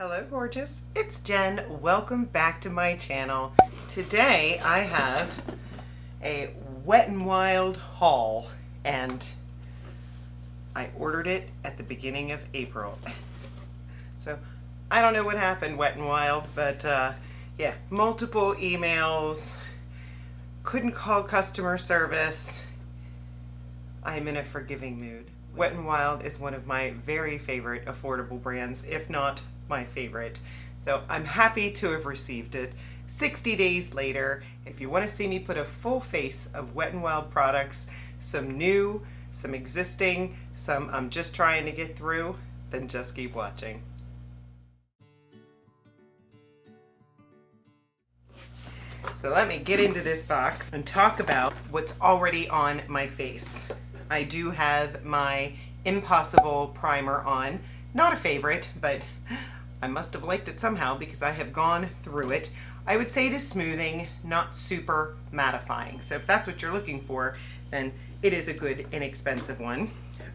Hello gorgeous, it's Jen. Welcome back to my channel. Today I have a Wet n Wild haul and I ordered it at the beginning of April. So I don't know what happened, Wet n Wild, but yeah, multiple emails, couldn't call customer service. I'm in a forgiving mood. Wet n Wild is one of my very favorite affordable brands, if not my favorite. So I'm happy to have received it 60 days later. If you want to see me put a full face of Wet n Wild products, some new, some existing, some I'm just trying to get through, then just keep watching. So let me get into this box and talk about what's already on my face. I do have my Impossible primer on. Not a favorite, but I must have liked it somehow because I have gone through it. I would say it is smoothing, not super mattifying. So if that's what you're looking for, then it is a good, inexpensive one.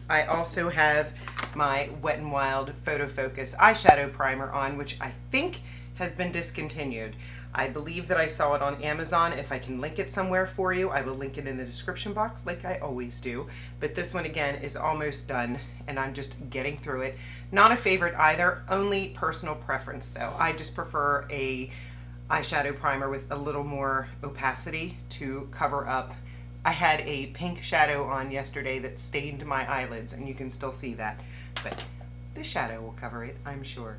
I also have my Wet n Wild Photo Focus Eyeshadow Primer on, which I think has been discontinued. I believe that I saw it on Amazon. If I can link it somewhere for you, I will link it in the description box like I always do. But this one again is almost done and I'm just getting through it. Not a favorite either, only personal preference though. I just prefer a eyeshadow primer with a little more opacity to cover up. I had a pink shadow on yesterday that stained my eyelids and you can still see that, but this shadow will cover it, I'm sure.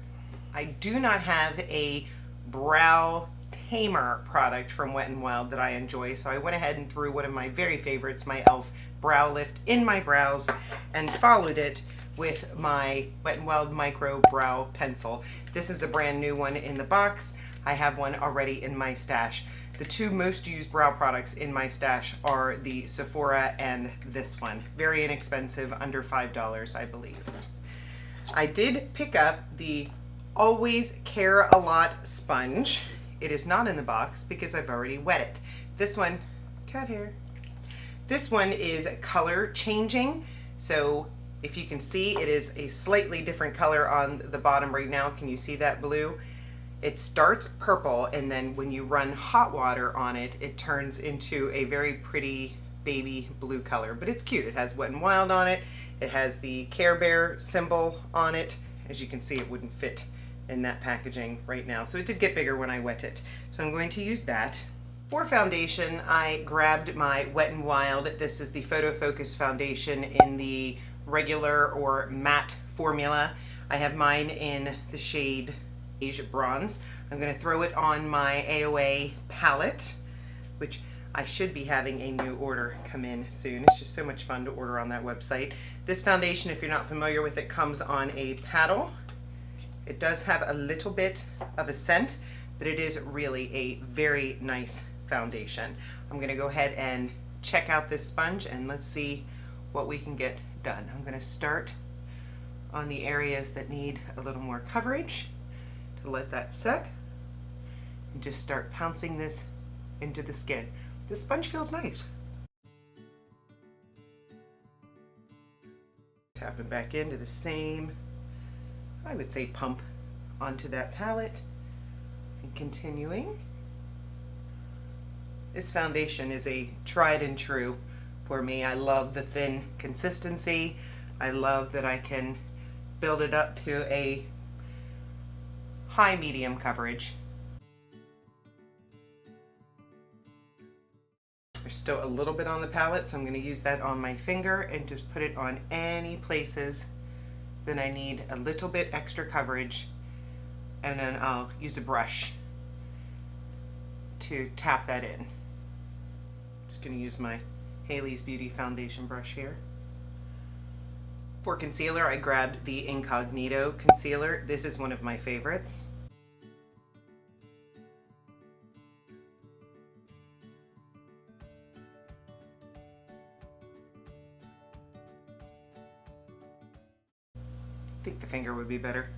I do not have a brow tamer product from Wet n Wild that I enjoy, so I went ahead and threw one of my very favorites, my e.l.f. Brow Lift, in my brows and followed it with my Wet n Wild Micro Brow Pencil. This is a brand new one in the box. I have one already in my stash. The two most used brow products in my stash are the Sephora and this one. Very inexpensive, under $5 I believe. I did pick up the Always Care a Lot sponge. It is not in the box because I've already wet it. This one, cat hair. This one is color changing. So if you can see, it is a slightly different color on the bottom right now. Can you see that blue? It starts purple and then when you run hot water on it, it turns into a very pretty baby blue color, but it's cute. It has Wet n Wild on it. It has the Care Bear symbol on it. As you can see, it wouldn't fit in that packaging right now. So it did get bigger when I wet it. So I'm going to use that. For foundation, I grabbed my Wet n Wild. This is the Photo Focus foundation in the regular or matte formula. I have mine in the shade Beige Bronze. I'm going to throw it on my AOA palette, which I should be having a new order come in soon. It's just so much fun to order on that website. This foundation, if you're not familiar with it, comes on a paddle. It does have a little bit of a scent, but it is really a very nice foundation. I'm going to go ahead and check out this sponge and let's see what we can get done. I'm going to start on the areas that need a little more coverage to let that set and just start pouncing this into the skin. This sponge feels nice. Tapping back into the same, I would say, pump onto that palette and continuing. This foundation is a tried and true for me. I love the thin consistency. I love that I can build it up to a high medium coverage. There's still a little bit on the palette, so I'm going to use that on my finger and just put it on any places that I need a little bit extra coverage, and then I'll use a brush to tap that in. Just going to use my Haley's Beauty foundation brush here. For concealer, I grabbed the Incognito concealer. This is one of my favorites. I think the finger would be better.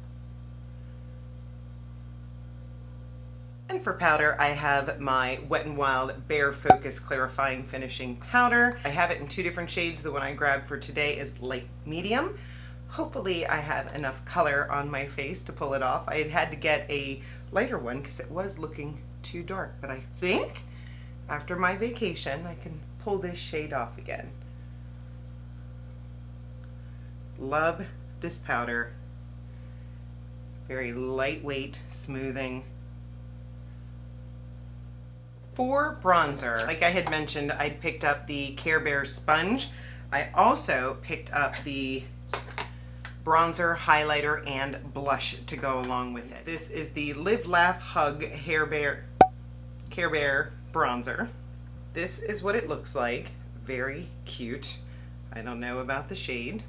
And for powder, I have my Wet n Wild Bare Focus Clarifying Finishing Powder. I have it in two different shades. The one I grabbed for today is light medium. Hopefully I have enough color on my face to pull it off. I had to get a lighter one because it was looking too dark, but I think after my vacation I can pull this shade off again. Love this powder. Very lightweight, smoothing. For bronzer, like I had mentioned, I picked up the Care Bear sponge. I also picked up the bronzer, highlighter, and blush to go along with it. This is the Live Laugh Hug Care Bear bronzer. This is what it looks like. Very cute. I don't know about the shade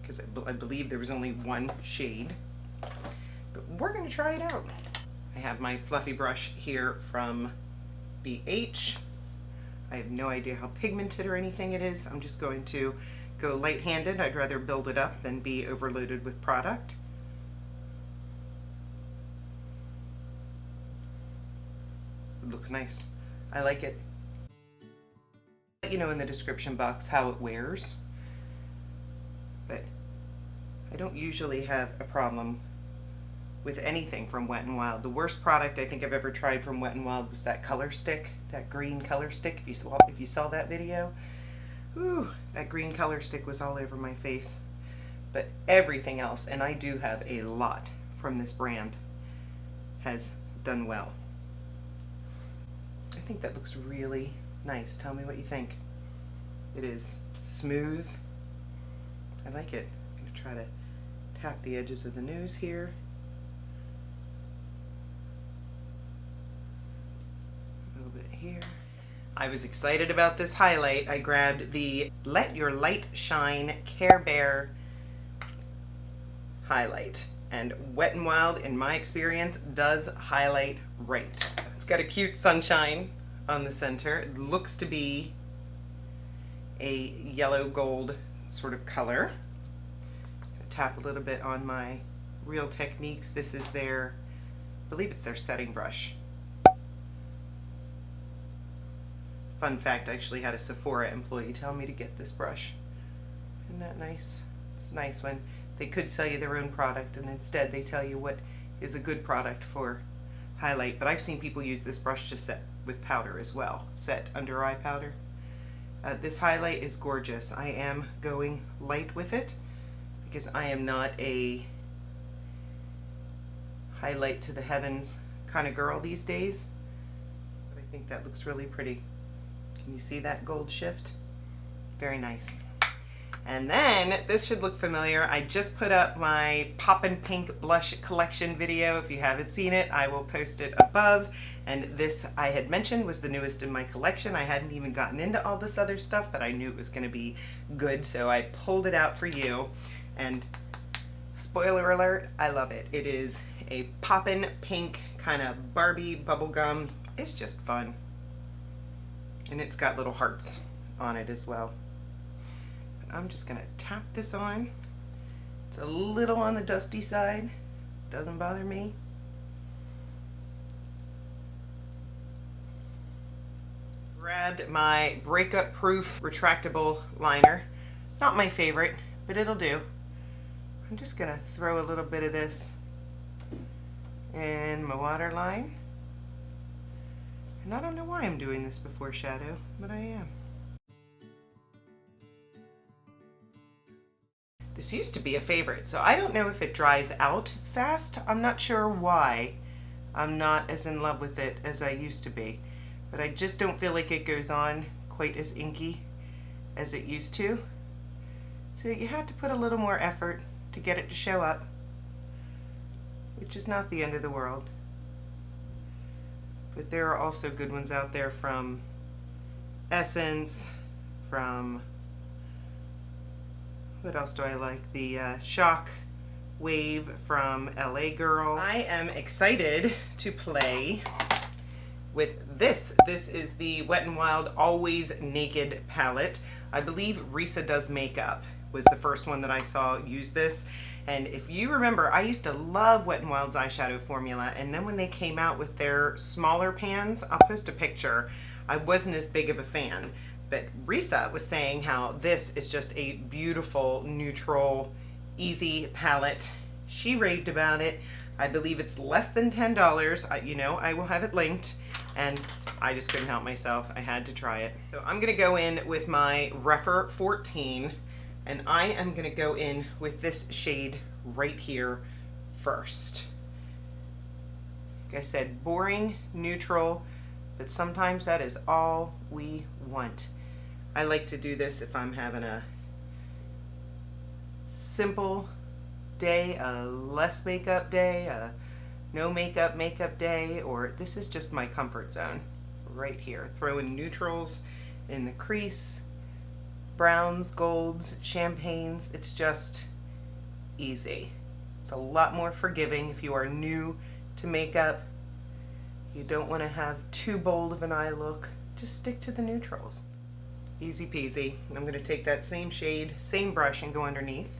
because I believe there was only one shade, but we're going to try it out. I have my fluffy brush here from BH. I have no idea how pigmented or anything it is. I'm just going to go light-handed. I'd rather build it up than be overloaded with product. It looks nice. I like it. Let you know in the description box how it wears, but I don't usually have a problem with anything from Wet n Wild. The worst product I think I've ever tried from Wet n Wild was that color stick, that green color stick. If you saw that video, ooh, that green color stick was all over my face. But everything else, and I do have a lot from this brand, has done well. I think that looks really nice. Tell me what you think. It is smooth. I like it. I'm going to try to tap the edges of the nose here. A little bit here. I was excited about this highlight. I grabbed the Let Your Light Shine Care Bear highlight. And Wet n Wild, in my experience, does highlight right. It's got a cute sunshine on the center. It looks to be a yellow gold sort of color. Tap a little bit on my Real Techniques. This is their, I believe it's their setting brush. Fun fact, I actually had a Sephora employee tell me to get this brush. Isn't that nice? It's nice when they could sell you their own product and instead they tell you what is a good product for highlight. But I've seen people use this brush to set with powder as well, set under eye powder. This highlight is gorgeous. I am going light with it because I am not a highlight to the heavens kind of girl these days. But I think that looks really pretty. Can you see that gold shift? Very nice. And then, this should look familiar. I just put up my Poppin' Pink Blush Collection video. If you haven't seen it, I will post it above. And this, I had mentioned, was the newest in my collection. I hadn't even gotten into all this other stuff, but I knew it was going to be good, so I pulled it out for you. And spoiler alert, I love it. It is a Poppin' Pink kind of Barbie bubblegum. It's just fun. And it's got little hearts on it as well. I'm just going to tap this on. It's a little on the dusty side. Doesn't bother me. Grabbed my breakup proof retractable liner. Not my favorite, but it'll do. I'm just going to throw a little bit of this in my waterline. And I don't know why I'm doing this before shadow, but I am. This used to be a favorite, so I don't know if it dries out fast. I'm not sure why I'm not as in love with it as I used to be, but I just don't feel like it goes on quite as inky as it used to. So you have to put a little more effort to get it to show up, which is not the end of the world. But there are also good ones out there from Essence, from what else do I like? The Shock Wave from LA Girl. I am excited to play with this. This is the Wet n Wild Always Naked palette. I believe Risa Does Makeup was the first one that I saw use this. And if you remember, I used to love Wet n Wild's eyeshadow formula, and then when they came out with their smaller pans, I'll post a picture, I wasn't as big of a fan. But Risa was saying how this is just a beautiful, neutral, easy palette. She raved about it. I believe it's less than $10. You know, I will have it linked, and I just couldn't help myself. I had to try it. So I'm gonna go in with my Rephr 14, and I am gonna go in with this shade right here first. Like I said, boring, neutral, but sometimes that is all we want. I like to do this if I'm having a simple day, a less makeup day, a no makeup day, or this is just my comfort zone right here. Throw in neutrals in the crease, browns, golds, champagnes. It's just easy. It's a lot more forgiving if you are new to makeup. You don't want to have too bold of an eye look. Just stick to the neutrals. Easy peasy. I'm going to take that same shade, same brush, and go underneath.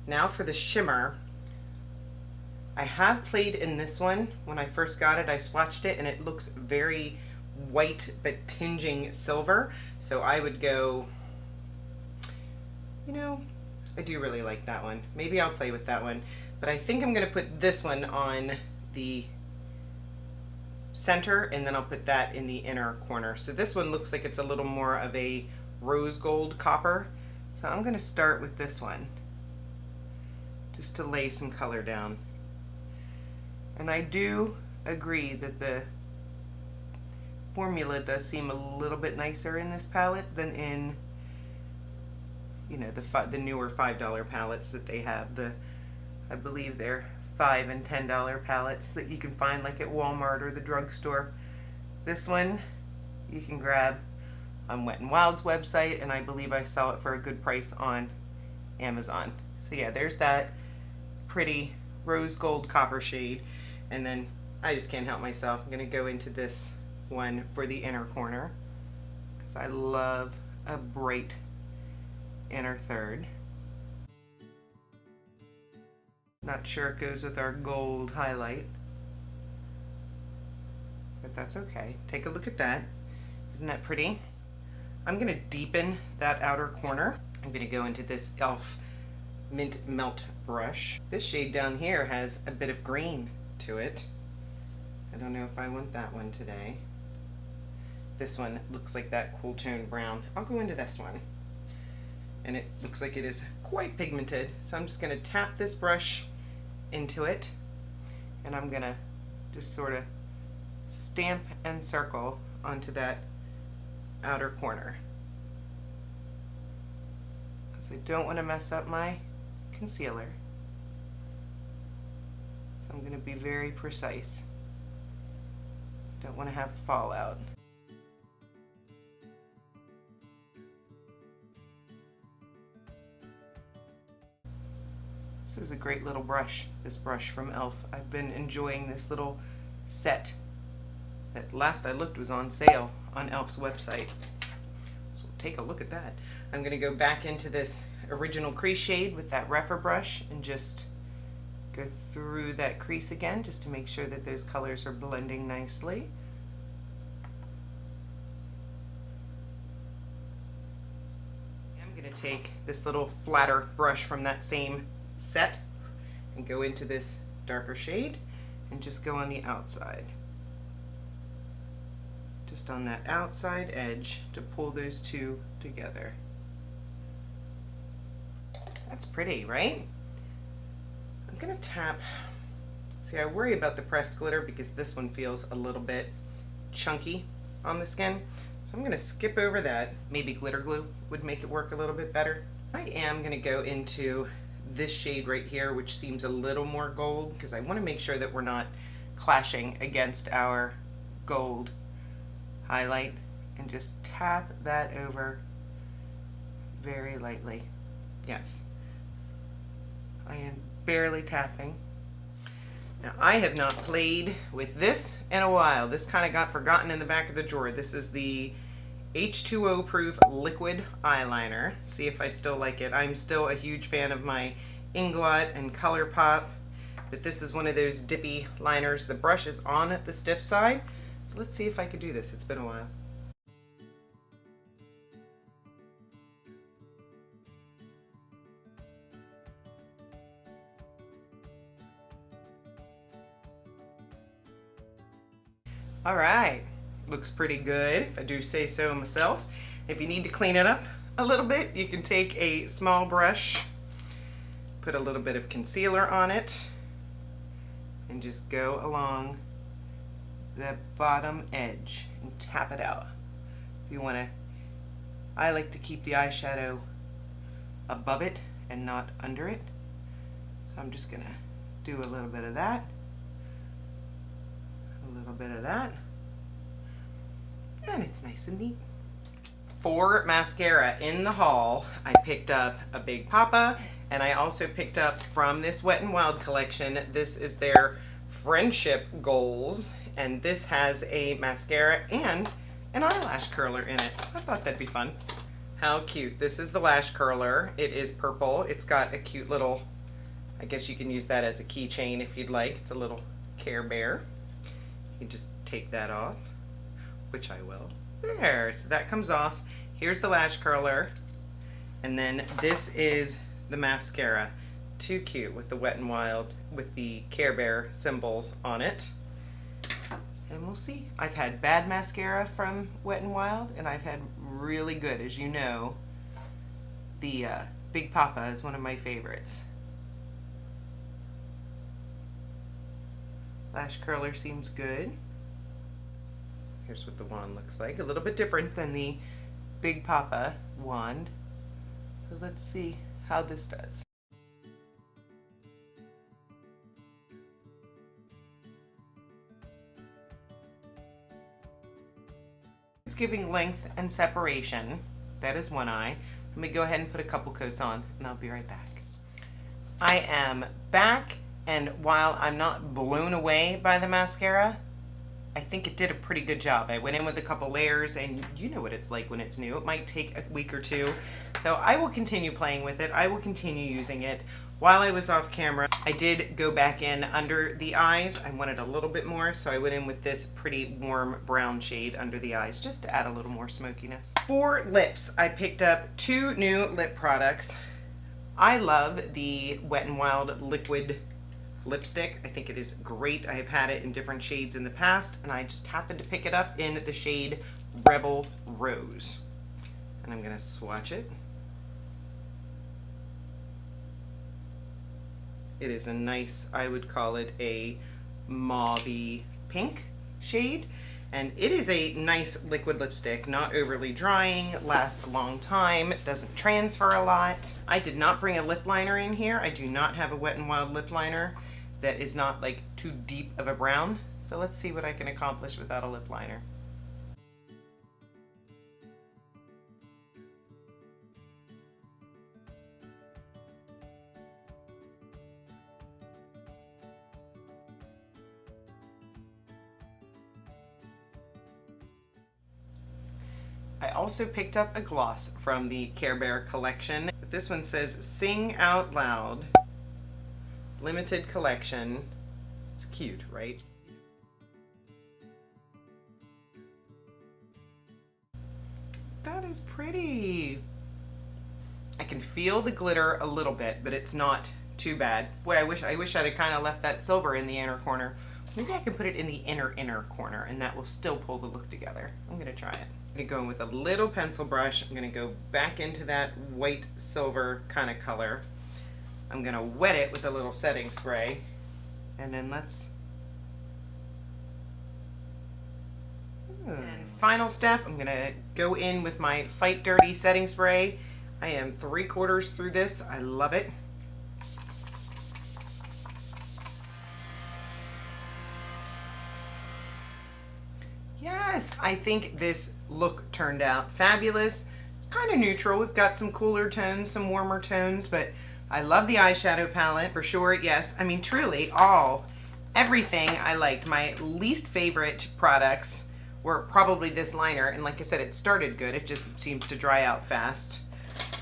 Now for the shimmer. I have played in this one. When I first got it, I swatched it and it looks very white but tinging silver. So I would go, you know, I do really like that one. Maybe I'll play with that one. But I think I'm going to put this one on the center, and then I'll put that in the inner corner. So this one looks like it's a little more of a rose gold copper. So I'm going to start with this one, just to lay some color down. And I do agree that the formula does seem a little bit nicer in this palette than in, you know, the newer $5 palettes that they have. I believe they're $5 and $10 palettes that you can find like at Walmart or the drugstore. This one you can grab on Wet n Wild's website, and I believe I saw it for a good price on Amazon. So yeah, there's that pretty rose gold copper shade, and then I just can't help myself. I'm gonna go into this one for the inner corner because I love a bright inner third. Not sure it goes with our gold highlight, but that's okay. Take a look at that. Isn't that pretty? I'm gonna deepen that outer corner. I'm gonna go into this e.l.f. Mint Melt brush. This shade down here has a bit of green to it. I don't know if I want that one today. This one looks like that cool tone brown. I'll go into this one. And it looks like it is quite pigmented. So I'm just gonna tap this brush into it, and I'm gonna just sort of stamp and circle onto that outer corner, because I don't want to mess up my concealer. So I'm going to be very precise. Don't want to have fallout. This is a great little brush, this brush from e.l.f. I've been enjoying this little set that last I looked was on sale on e.l.f.'s website. So take a look at that. I'm going to go back into this original crease shade with that Rephr brush and just go through that crease again just to make sure that those colors are blending nicely. I'm going to take this little flatter brush from that same set and go into this darker shade and just go on the outside, just on that outside edge to pull those two together. That's pretty, right? I'm gonna tap. See, I worry about the pressed glitter because this one feels a little bit chunky on the skin, so I'm gonna skip over that. Maybe glitter glue would make it work a little bit better. I am gonna go into this shade right here, which seems a little more gold, because I want to make sure that we're not clashing against our gold highlight, and just tap that over very lightly. Yes, I am barely tapping. Now, I have not played with this in a while. This kind of got forgotten in the back of the drawer. This is the H2O proof liquid eyeliner. See if I still like it. I'm still a huge fan of my Inglot and ColourPop, but this is one of those dippy liners. The brush is on the stiff side, so let's see if I could do this. It's been a while. All right, looks pretty good, if I do say so myself. If you need to clean it up a little bit, you can take a small brush, put a little bit of concealer on it, and just go along the bottom edge and tap it out. If you want to, I like to keep the eyeshadow above it and not under it. So I'm just gonna do a little bit of that, a little bit of that, and it's nice and neat. For mascara in the haul, I picked up a Big Papa, and I also picked up from this Wet n Wild collection, this is their Friendship Goals, and this has a mascara and an eyelash curler in it. I thought that'd be fun. How cute. This is the lash curler. It is purple. It's got a cute little, I guess you can use that as a keychain if you'd like. It's a little Care Bear. You can just take that off, which I will. There, so that comes off. Here's the lash curler. And then this is the mascara. Too cute with the Wet n Wild, with the Care Bear symbols on it. And we'll see. I've had bad mascara from Wet n Wild, and I've had really good. As you know, the Big Papa is one of my favorites. Lash curler seems good. Here's what the wand looks like. A little bit different than the Big Papa wand. So let's see how this does. It's giving length and separation. That is one eye. Let me go ahead and put a couple coats on, and I'll be right back. I am back, and while I'm not blown away by the mascara, I think it did a pretty good job. I went in with a couple layers, and you know what it's like when it's new. It might take a week or two. So I will continue playing with it. I will continue using it. While I was off camera, I did go back in under the eyes. I wanted a little bit more, so I went in with this pretty warm brown shade under the eyes, just to add a little more smokiness. For lips, I picked up two new lip products. I love the Wet n Wild liquid lipstick. I think it is great. I have had it in different shades in the past, and I just happened to pick it up in the shade Rebel Rose. And I'm gonna swatch it. It is a nice, I would call it a mauve-y pink shade, and it is a nice liquid lipstick, not overly drying, lasts a long time, doesn't transfer a lot. I did not bring a lip liner in here. I do not have a Wet n Wild lip liner that is not like too deep of a brown. So let's see what I can accomplish without a lip liner. I also picked up a gloss from the Care Bear collection. This one says Sing Out Loud. Limited collection. It's cute, right? That is pretty. I can feel the glitter a little bit, but it's not too bad. Boy, I wish I'd have kind of left that silver in the inner corner. Maybe I can put it in the inner corner, and that will still pull the look together. I'm gonna try it. I'm gonna go in with a little pencil brush. I'm gonna go back into that white silver kind of color. I'm gonna wet it with a little setting spray, and then let's. And final step, I'm gonna go in with my Fight Dirty setting spray. I am 3/4 through this. I love it. Yes, I think this look turned out fabulous. It's kind of neutral. We've got some cooler tones, some warmer tones, but I love the eyeshadow palette for sure. Yes, I mean truly everything I liked. My least favorite products were probably this liner, and like I said, it started good. It just seems to dry out fast.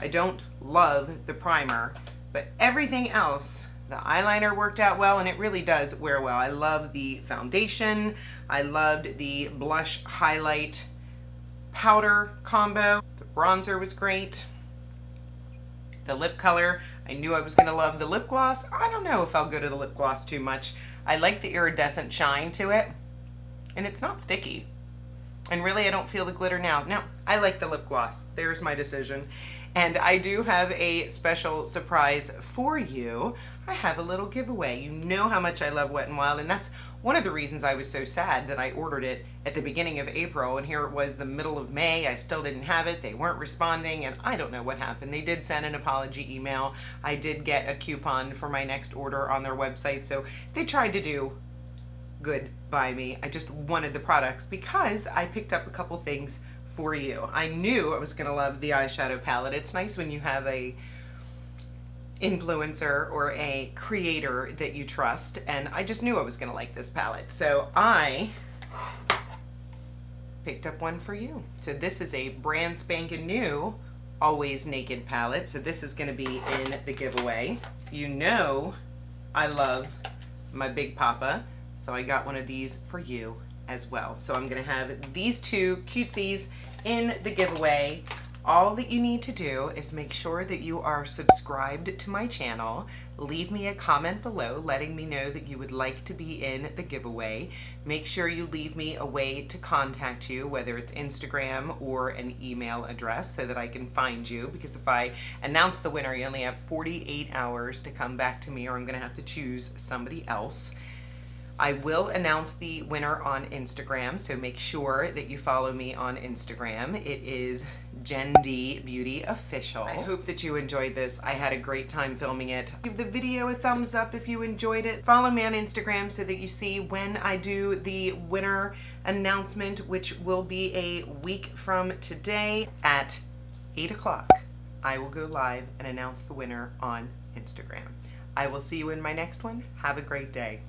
I don't love the primer, but everything else, the eyeliner worked out well, and it really does wear well. I love the foundation. I loved the blush highlight powder combo. The bronzer was great. The lip color, I knew I was gonna love the lip gloss. I don't know if I'll go to the lip gloss too much. I like the iridescent shine to it. and it's not sticky. And really, I don't feel the glitter now. Now, I like the lip gloss. There's my decision. And I do have a special surprise for you. I have a little giveaway. You know how much I love Wet n Wild, and that's one of the reasons I was so sad that I ordered it at the beginning of April, and here it was the middle of May. I still didn't have it. They weren't responding, and I don't know what happened. They did send an apology email. I did get a coupon for my next order on their website, so they tried to do good by me. I just wanted the products because I picked up a couple things for you. I knew I was gonna love the eyeshadow palette. It's nice when you have a influencer or a creator that you trust, and I just knew I was gonna like this palette. So I picked up one for you. So this is a brand spanking new Always Naked palette. So this is gonna be in the giveaway. You know I love my Big Papa, so I got one of these for you as well. So I'm gonna have these two cutesies in the giveaway. All that you need to do is make sure that you are subscribed to my channel. Leave me a comment below letting me know that you would like to be in the giveaway. Make sure you leave me a way to contact you, whether it's Instagram or an email address, so that I can find you, because if I announce the winner, you only have 48 hours to come back to me, or I'm gonna have to choose somebody else. I will announce the winner on Instagram, so make sure that you follow me on Instagram. It is Jen D Beauty Official. I hope that you enjoyed this. I had a great time filming it. Give the video a thumbs up if you enjoyed it. Follow me on Instagram so that you see when I do the winner announcement, which will be a week from today at 8 o'clock. I will go live and announce the winner on Instagram. I will see you in my next one. Have a great day.